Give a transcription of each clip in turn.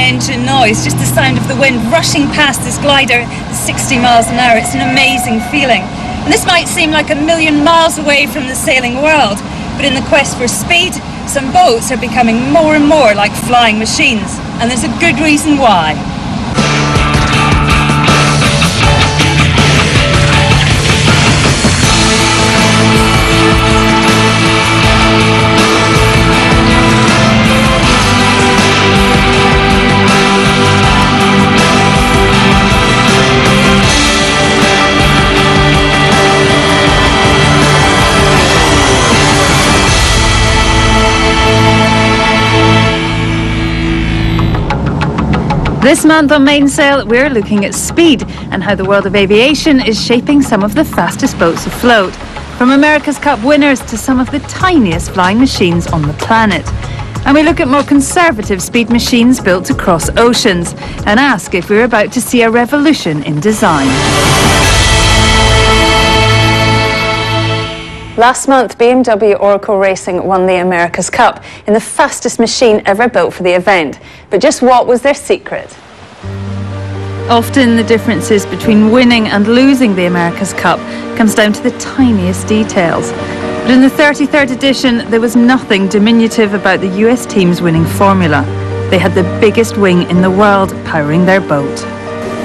engine noise, just the sound of the wind rushing past this glider at 60 miles an hour. It's an amazing feeling. And this might seem like a million miles away from the sailing world, but in the quest for speed, some boats are becoming more and more like flying machines, and there's a good reason why. This month on MainSail, we're looking at speed and how the world of aviation is shaping some of the fastest boats afloat, from America's Cup winners to some of the tiniest flying machines on the planet. And we look at more conservative speed machines built to cross oceans and ask if we're about to see a revolution in design. Last month, BMW Oracle Racing won the America's Cup in the fastest machine ever built for the event. But just what was their secret? Often the differences between winning and losing the America's Cup comes down to the tiniest details. But in the 33rd edition, there was nothing diminutive about the US team's winning formula. They had the biggest wing in the world powering their boat.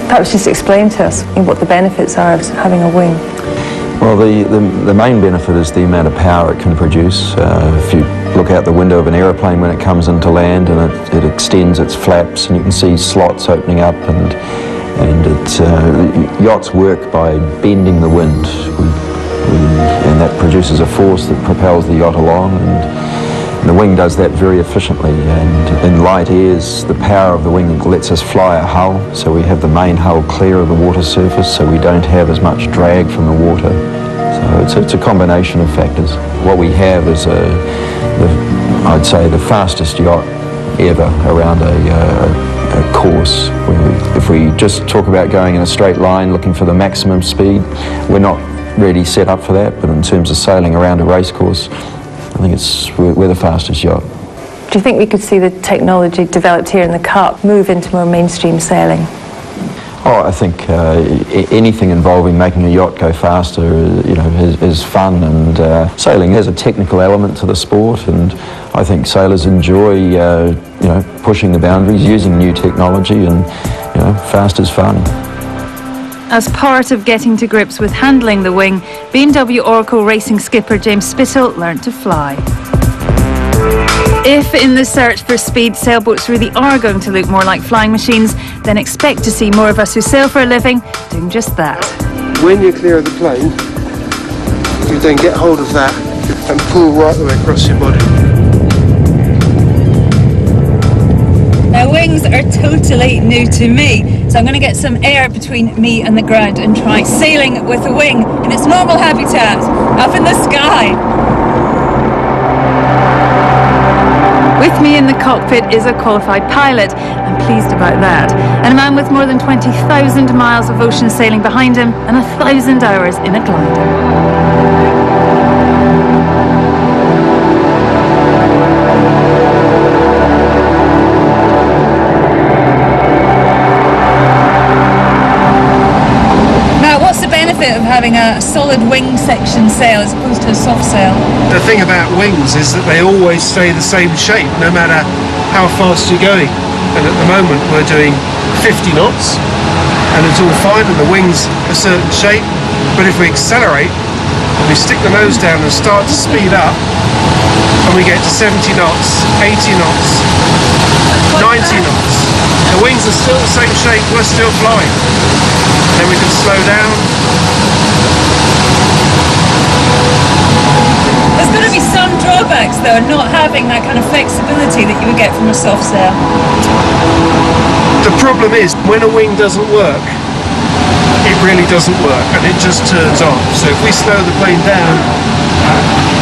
Perhaps just explain to us what the benefits are of having a wing. Well, the main benefit is the amount of power it can produce. If you look out the window of an aeroplane when it comes into land, and it extends its flaps, and you can see slots opening up, and yachts work by bending the wind, and that produces a force that propels the yacht along, and the wing does that very efficiently. And in light airs, the power of the wing lets us fly a hull, so we have the main hull clear of the water surface, so we don't have as much drag from the water. So it's a combination of factors. What we have is I'd say the fastest yacht ever around a course. If we just talk about going in a straight line looking for the maximum speed, we're not really set up for that, but in terms of sailing around a race course, I think we're the fastest yacht. Do you think we could see the technology developed here in the Cup move into more mainstream sailing? Oh, I think anything involving making a yacht go faster, is fun, and sailing has a technical element to the sport, and I think sailors enjoy, pushing the boundaries, using new technology, and fast is fun. As part of getting to grips with handling the wing, BMW Oracle Racing skipper James Spittle learned to fly. If in the search for speed, sailboats really are going to look more like flying machines, then expect to see more of us who sail for a living doing just that. When you're clear of the plane, you then get hold of that and pull right the way across your body. Now, wings are totally new to me, so I'm going to get some air between me and the ground and try sailing with a wing in its normal habitat, up in the sky. With me in the cockpit is a qualified pilot. I'm pleased about that. And a man with more than 20,000 miles of ocean sailing behind him and 1,000 hours in a glider. Of having a solid wing section sail as opposed to a soft sail. The thing about wings is that they always stay the same shape no matter how fast you're going, and at the moment we're doing 50 knots and it's all fine and the wing's a certain shape, but if we accelerate and we stick the nose down and start to speed up and we get to 70 knots, 80 knots, 90 knots, the wings are still the same shape, we're still flying. Then we can slow down. There's going to be some drawbacks though, not having that kind of flexibility that you would get from a soft sail. The problem is, when a wing doesn't work, it really doesn't work and it just turns off. So if we slow the plane down,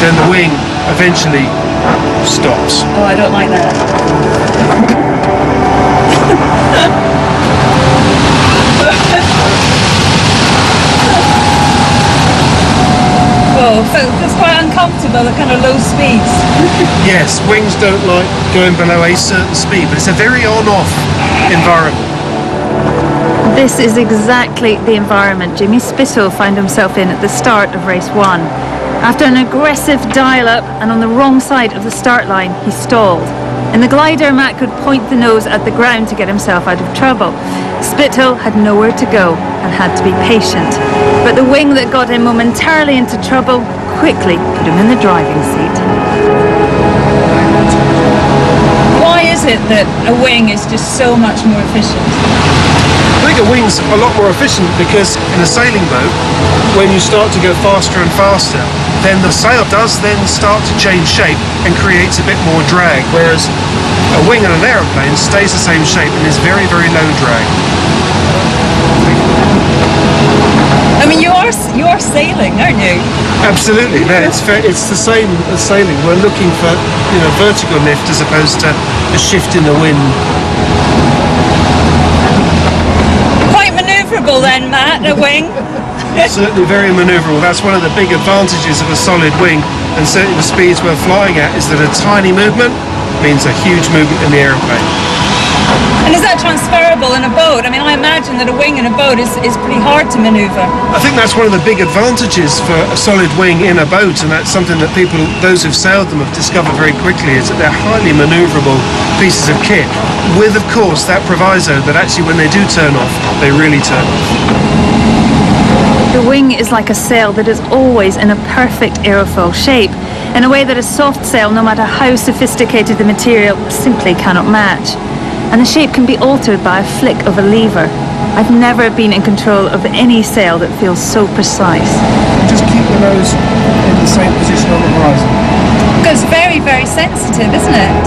then the wing eventually stops. Oh, I don't like that. Whoa. Oh, so it's quite uncomfortable at kind of low speeds. Yes, wings don't like going below a certain speed, but it's a very on-off environment. This is exactly the environment Jimmy Spittle found himself in at the start of race 1. After an aggressive dial-up and on the wrong side of the start line, he stalled. In the glider, Matt could point the nose at the ground to get himself out of trouble. Spittle had nowhere to go and had to be patient. But the wing that got him momentarily into trouble quickly put him in the driving seat. Why is it that a wing is just so much more efficient? I think a wing's a lot more efficient because in a sailing boat, when you start to go faster and faster, then the sail does then start to change shape and creates a bit more drag, whereas a wing in an aeroplane stays the same shape and is very, very low drag. I mean, you are sailing, aren't you? Absolutely, no, it's the same as sailing. We're looking for, vertical lift as opposed to a shift in the wind. Quite manoeuvrable then, Matt, a wing. Certainly very manoeuvrable. That's one of the big advantages of a solid wing, and certainly the speeds we're flying at is that a tiny movement means a huge movement in the aeroplane. And is that transferable in a boat? I mean, I imagine that a wing in a boat is pretty hard to manoeuvre. I think that's one of the big advantages for a solid wing in a boat, and that's something that those who've sailed them have discovered very quickly, is that they're highly manoeuvrable pieces of kit, with, of course, that proviso that actually when they do turn off, they really turn off. The wing is like a sail that is always in a perfect aerofoil shape, in a way that a soft sail, no matter how sophisticated the material, simply cannot match. And the shape can be altered by a flick of a lever. I've never been in control of any sail that feels so precise. Just keep the nose in the same position on the horizon. It's very, very sensitive, isn't it?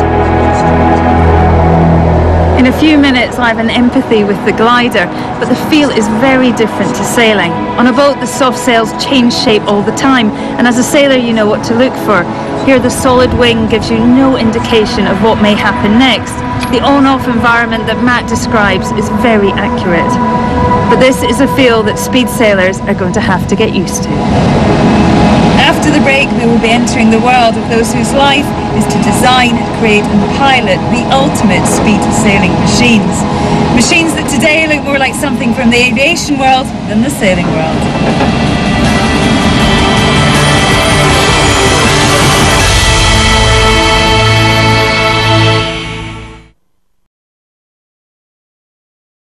In a few minutes I have an empathy with the glider, but the feel is very different to sailing. On a boat the soft sails change shape all the time, and as a sailor you know what to look for. Here the solid wing gives you no indication of what may happen next. The on-off environment that Matt describes is very accurate. But this is a feel that speed sailors are going to have to get used to. After the break, we will be entering the world of those whose life is to design, create and pilot the ultimate speed sailing machines. Machines that today look more like something from the aviation world than the sailing world.